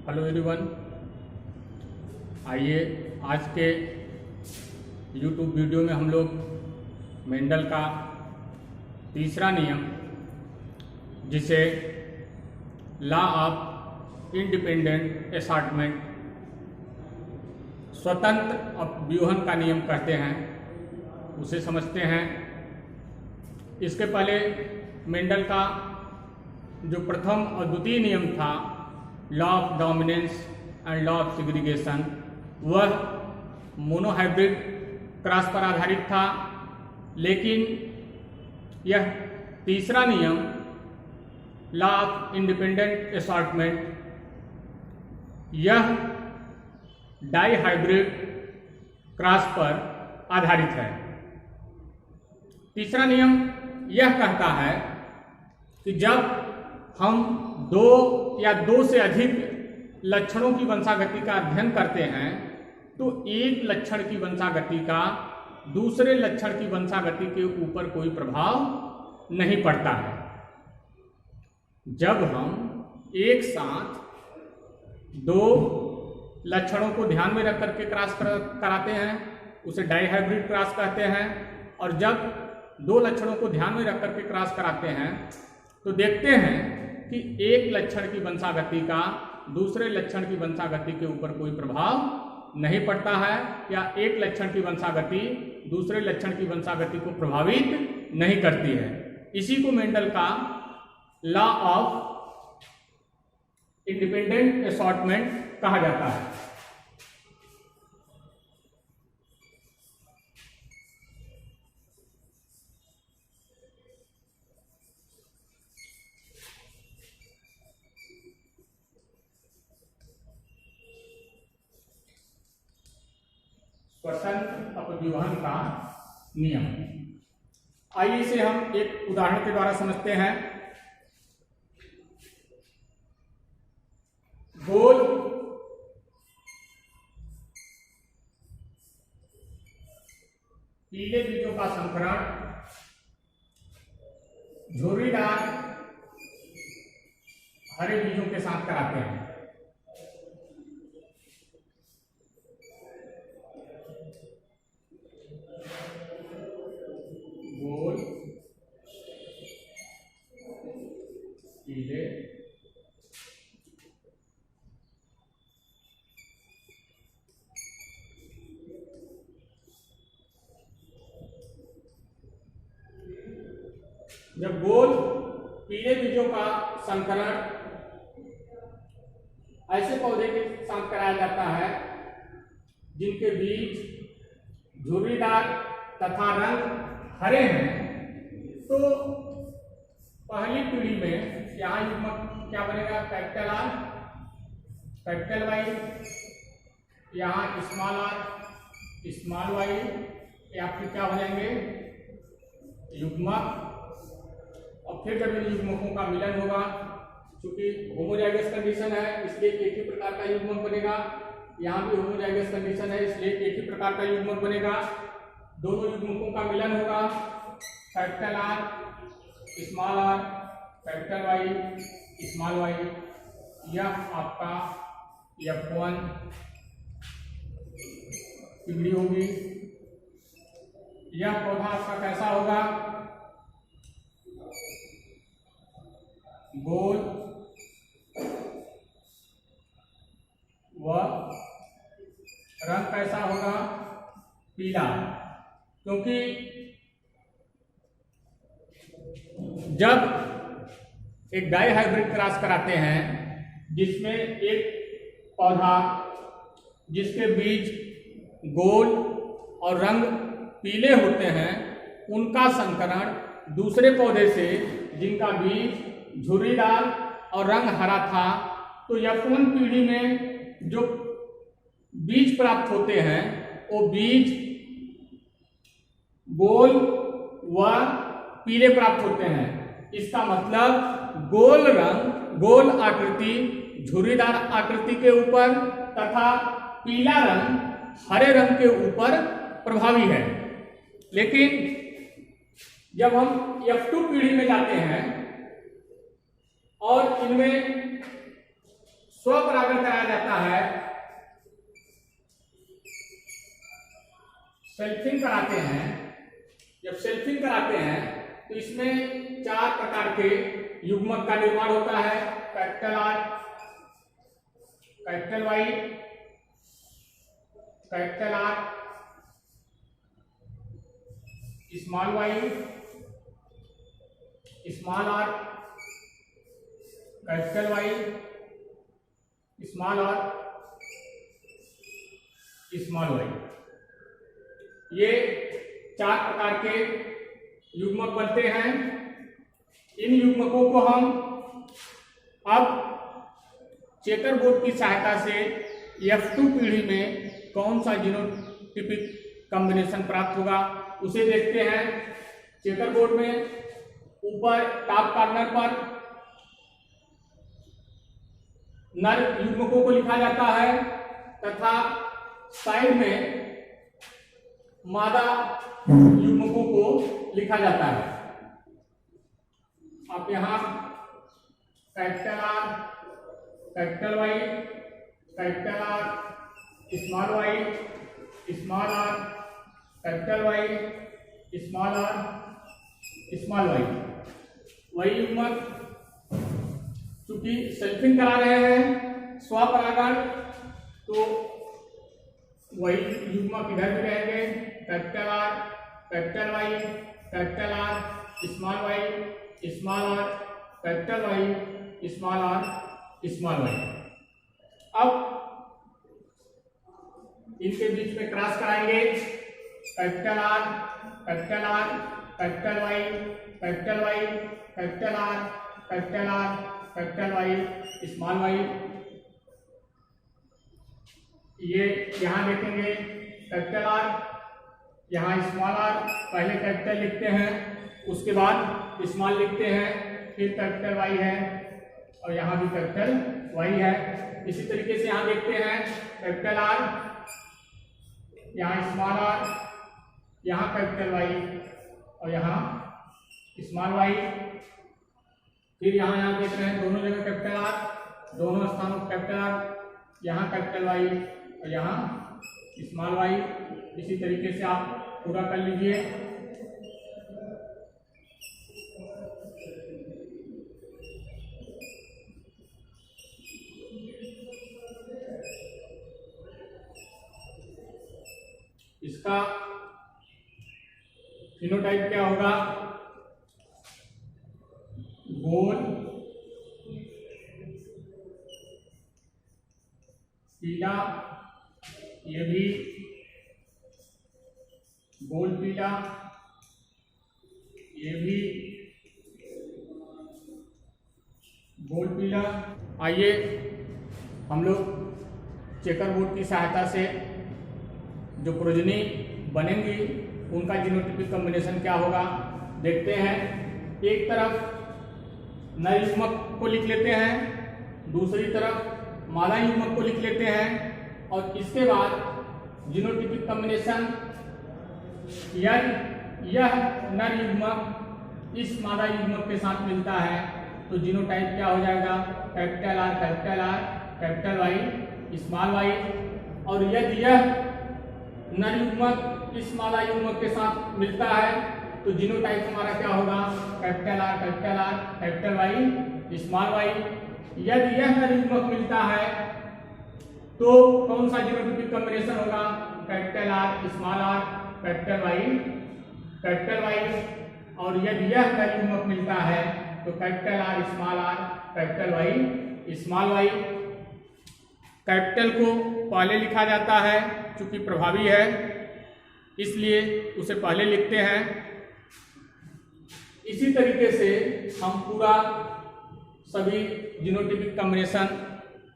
Hello everyone, आइए आज के YouTube वीडियो में हम लोग मेंडल का तीसरा नियम, जिसे लॉ ऑफ इंडिपेंडेंट असॉर्टमेंट, स्वतंत्र अपव्यूहन का नियम कहते हैं, उसे समझते हैं। इसके पहले मेंडल का जो प्रथम और द्वितीय नियम था, law of dominance and law of segregation, वह मोनोहाइब्रिड क्रॉस पर आधारित था। लेकिन यह तीसरा नियम, लॉ ऑफ इंडिपेंडेंट असॉर्टमेंट, यह डाईहाइब्रिड क्रॉस पर आधारित है। तीसरा नियम यह कहता है कि जब हम दो या दो से अधिक लक्षणों की वंशागति का अध्ययन करते हैं तो एक लक्षण की वंशागति का दूसरे लक्षण की वंशागति के ऊपर कोई प्रभाव नहीं पड़ता है। जब हम एक साथ दो लक्षणों को ध्यान में रख करके क्रॉस कराते हैं उसे डाईहाइब्रिड क्रॉस कहते हैं, और जब दो लक्षणों को ध्यान में रख करके क्रॉस कराते हैं तो देखते हैं कि एक लक्षण की वंशागति का दूसरे लक्षण की वंशागति के ऊपर कोई प्रभाव नहीं पड़ता है, या एक लक्षण की वंशागति दूसरे लक्षण की वंशागति को प्रभावित नहीं करती है। इसी को मेंडल का लॉ ऑफ इंडिपेंडेंट असॉर्टमेंट कहा जाता है। स्वतंत्र अपव्यूहन का नियम। आइए इसे हम एक उदाहरण के द्वारा समझते हैं। गोल पीले बीजों का संकरण झुर्रीदार हरे बीजों के साथ कराते हैं। गोल पीले जब गोल पीले बीजों का संकरण ऐसे पौधे के साथ कराया जाता है जिनके बीज झुर्रीदार तथा रंग हरे हैं, तो पहली पीढ़ी में यहाँ युग्मक क्या बनेगा? कैपिटल आर, कैपिटल वाई, यहाँ स्मॉल आर, स्मॉल वाई, या फिर क्या बनेंगे? युग्मक। और फिर जब इन युग्मकों का मिलन होगा, क्योंकि होमोजाइगस कंडीशन है इसलिए एक ही प्रकार का युग्मक बनेगा, यहाँ भी होमोजाइगस कंडीशन है इसलिए एक ही प्रकार का युग्मक बनेगा। दोनों युग्मकों का मिलन होगा, capital R small R, capital Y small Y, यह आपका F1 पीढ़ी होगी। यह पौधा आपका कैसा होगा? गोल व रंग कैसा होगा? पीला, क्योंकि जब एक डाईहाइब्रिड क्रॉस कराते हैं जिसमें एक पौधा जिसके बीज गोल और रंग पीले होते हैं उनका संकरण दूसरे पौधे से जिनका बीज झुर्रीदार और रंग हरा था, तो F1 पीढ़ी में जो बीज प्राप्त होते हैं वो बीज गोल व पीले प्राप्त होते हैं। इसका मतलब गोल रंग, गोल आकृति झुर्रीदार आकृति के ऊपर तथा पीला रंग हरे रंग के ऊपर प्रभावी है। लेकिन जब हम F2 पीढ़ी में जाते हैं और इनमें स्वपरागण कराया जाता है, सेल्फिंग कराते हैं। जब सेल्फिंग कराते हैं तो इसमें 4 प्रकार के युग्मक का निर्माण होता है। Capital R, capital Y, capital R, small Y, small R, capital Y, small R, small Y. ये 4 प्रकार के युग्मक बनते हैं। इन युग्मकों को हम अब चेकर बोर्ड की सहायता से F2 पीढ़ी में कौन सा जीनोटिपिक कॉम्बिनेशन प्राप्त होगा उसे देखते हैं। चेकर बोर्ड में ऊपर टॉप कॉर्नर पर नर युग्मकों को लिखा जाता है तथा साइड में मादा युग्मकों को लिखा जाता है। आप यहां capital R, capital Y, capital R, small Y, small R, capital Y, small R, small Y, वही युग्मक चूंकि सेल्फिंग करा रहे हैं स्वपरागण, तो वही युग्मक इधर भी रहेंगे। Capital R, capital Y, capital R, small Y, small R, capital Y, small R, small Y. अब इनके बीच में क्रॉस कराएंगे। Capital R, capital R, capital Y, capital Y, capital R, capital R, capital Y, small Y. ये यहां देखेंगे capital R, यहाँ small R, पहले कैपिटल लिखते हैं उसके बाद स्मॉल लिखते हैं, फिर कैपिटल वाई है और यहाँ भी कैपिटल वाई है। इसी तरीके से यहाँ देखते हैं कैपिटल आर, यहाँ स्मॉल आर, यहाँ कैपिटल वाई और यहाँ स्मॉल वाई। फिर यहाँ देख रहे हैं दोनों जगह कैपिटल आर, दोनों स्थानों पर कैपिटल आर, यहाँ कैपिटल वाई और यहाँ स्मॉल वाई। इसी तरीके से आप पूरा कर लीजिए। इसका फिनोटाइप क्या होगा? गोल, पीला, ये भी गोल पीला, ये भी गोल पीला। आइए हम लोग चेकर बोर्ड की सहायता से जो प्रोजनी बनेंगी उनका जीनोटिपिक कॉम्बिनेशन क्या होगा देखते हैं। एक तरफ नर युग्मक को लिख लेते हैं, दूसरी तरफ मादा युग्मक को लिख लेते हैं और इसके बाद जीनोटिपिक कॉम्बिनेशन यह नर युग्मक इस मादा युग्मक के साथ मिलता है तो जीनोटाइप क्या हो जाएगा? Capital R, capital R, capital Y, small Y. और यदि यह नर युग्मक इस मादा युग्मक के साथ मिलता है तो जीनोटाइप हमारा क्या होगा? Capital R, capital R, capital Y, small Y. यदि यह नर युग्मक मिलता है तो कौन सा जीनोटिपिक कॉम्बिनेशन होगा? Capital R, small R, capital Y, capital Y. और यदि यह नर युग्मक मिलता है तो capital R, small R, capital Y, small Y. Capital को पहले लिखा जाता है चूंकि प्रभावी है इसलिए उसे पहले लिखते हैं। इसी तरीके से हम पूरा सभी जीनोटिपिक कॉम्बिनेशन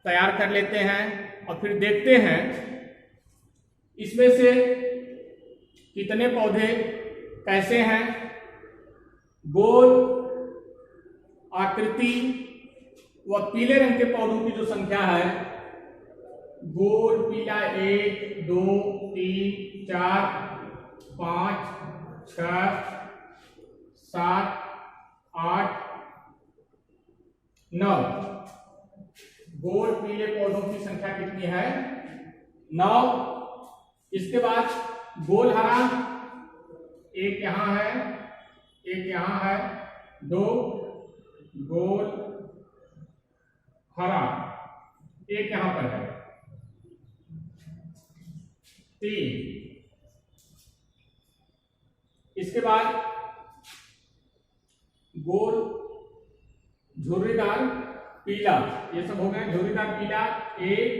तैयार कर लेते हैं और फिर देखते हैं इसमें से कितने पौधे कैसे हैं। गोल आकृति व पीले रंग के पौधों की जो संख्या है, गोल पीला 1, 2, 3, 4, 5, 6, 7, 8, 9। गोल पीले पौधों की संख्या कितनी है? 9। इसके बाद गोल हरा, एक यहां है, एक यहां है, 2 गोल हरा, एक यहां पर है, 3। इसके बाद गोल झुर्रीदार पीला, ये सब हो गए झुर्रीदार पीला, 1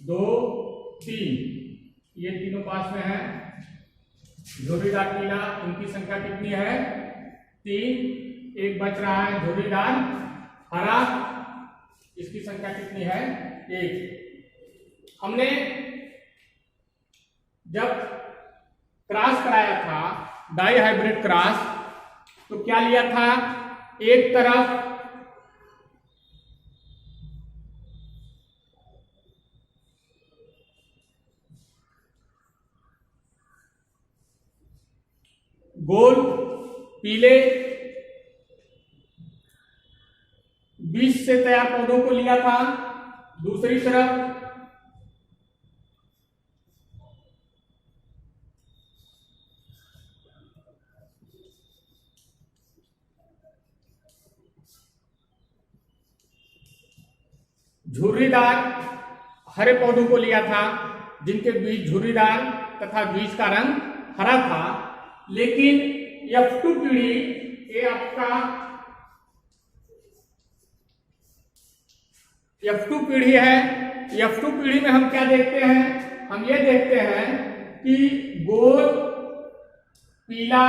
2 3, ये तीनों पास में है। झुर्रीदार पीला, इनकी संख्या कितनी है? 3। एक बच रहा है झुर्रीदार हरा, इसकी संख्या कितनी है? 1। हमने जब क्रॉस कराया था, डाई हाइब्रिड क्रॉस, तो क्या लिया था? एक तरफ गोल पीले बीज से तैयार पौधों को लिया था, दूसरी तरफ झुर्रीदार हरे पौधों को लिया था, जिनके बीज झुर्रीदार तथा बीज का रंग हरा था। लेकिन F2 पीढ़ी, ये आपका F2 पीढ़ी है। F2 पीढ़ी में हम क्या देखते हैं? हम ये देखते हैं कि गोल पीला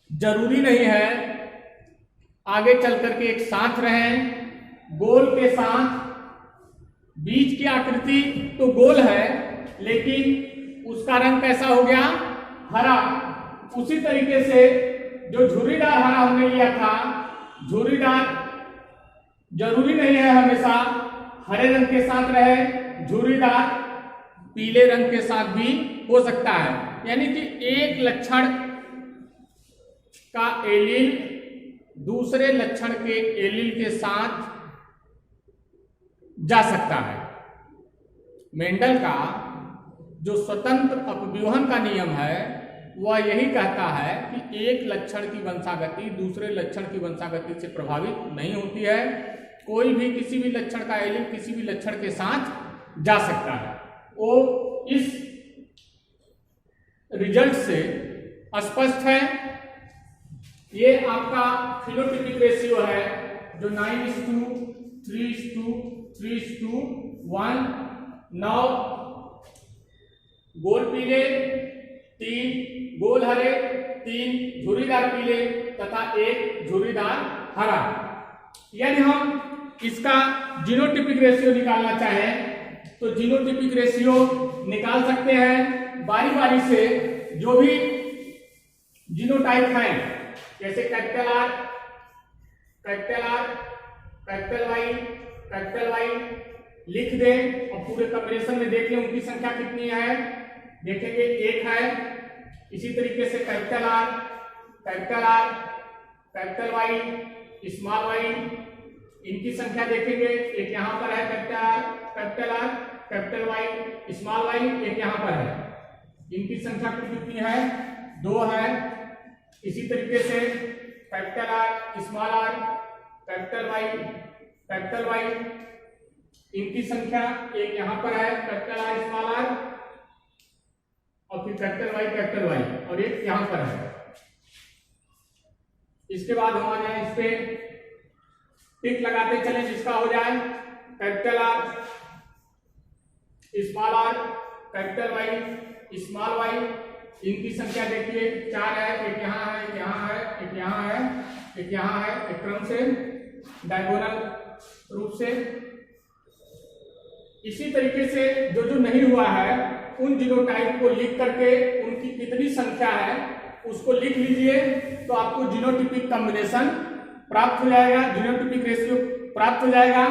जरूरी नहीं है आगे चल करके एक साथ रहें। गोल के साथ बीज की आकृति तो गोल है, लेकिन उसका रंग कैसा हो गया? हरा। उसी तरीके से जो झुर्रीदार हरा हमने लिया था, झुर्रीदार जरूरी नहीं है हमेशा हरे रंग के साथ रहे, झुर्रीदार पीले रंग के साथ भी हो सकता है। यानी कि एक लक्षण का एलील दूसरे लक्षण के एलील के साथ जा सकता है। मेंडल का जो स्वतंत्र अपव्यूहन का नियम है, वह यही कहता है कि एक लक्षण की वंशागति दूसरे लक्षण की वंशागति से प्रभावित नहीं होती है। कोई भी किसी भी लक्षण का एलील किसी भी लक्षण के साथ जा सकता है। वो इस रिजल्ट से स्पष्ट है। ये आपका फिनोटाइपिक रेशियो है, जो 9:3:3:1, 9 गोल पीले, 3 गोल हरे, 3 झुर्रीदार पीले तथा 1 झुर्रीदार हरा। यदि हम इसका जीनोटाइपिक रेशियो निकालना चाहें तो जीनोटाइपिक रेशियो निकाल सकते हैं बारी बारी से। जो भी जीनोटाइप है, जैसे capital R, capital R, capital Y, capital Y लिख दें और पूरे कॉम्बिनेशन में देख लें उनकी संख्या कितनी है। देखेंगे 1 है। इसी तरीके से capital R, capital R, capital Y, small Y, इनकी संख्या देखेंगे। एक यहां पर है capital R, capital R, capital Y, small Y, एक यहां पर है। इनकी संख्या कितनी है? 2 है। इसी तरीके से capital R, small R, capital Y, इनकी संख्या एक यहां पर है, कैपिटल आर, स्मॉल आर, और फिर कैपिटल वाई और एक यहां पर है। इसके बाद हम आ जाए इस पे, टिक लगाते चले जिसका हो जाए। Capital R, small R, capital Y, small Y, इनकी संख्या देखिए 4 है। एक यहाँ है, एक यहाँ है, एक यहाँ है, एक यहाँ है, एक क्रम से डायगोनल रूप से। इसी तरीके से जो जो नहीं हुआ है उन जीनोटाइप को लिख करके उनकी कितनी संख्या है उसको लिख लीजिए, तो आपको जीनोटाइपिक कॉम्बिनेशन प्राप्त हो जाएगा, जीनोटाइपिक रेशियो प्राप्त हो जाएगा।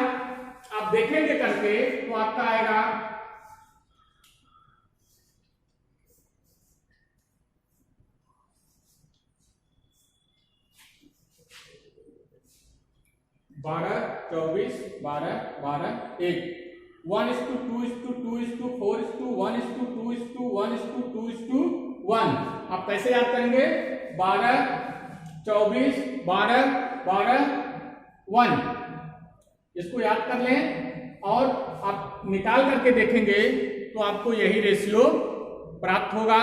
आप देखेंगे करके तो आपका आएगा 12, 24, 12, 12, 1, 1:2:2:2:1:1:2:1:2:1। आप कैसे याद करेंगे? 12, 24, 12, 12, 1। इसको याद कर लें और आप निकाल करके देखेंगे तो आपको यही रेशियो प्राप्त होगा।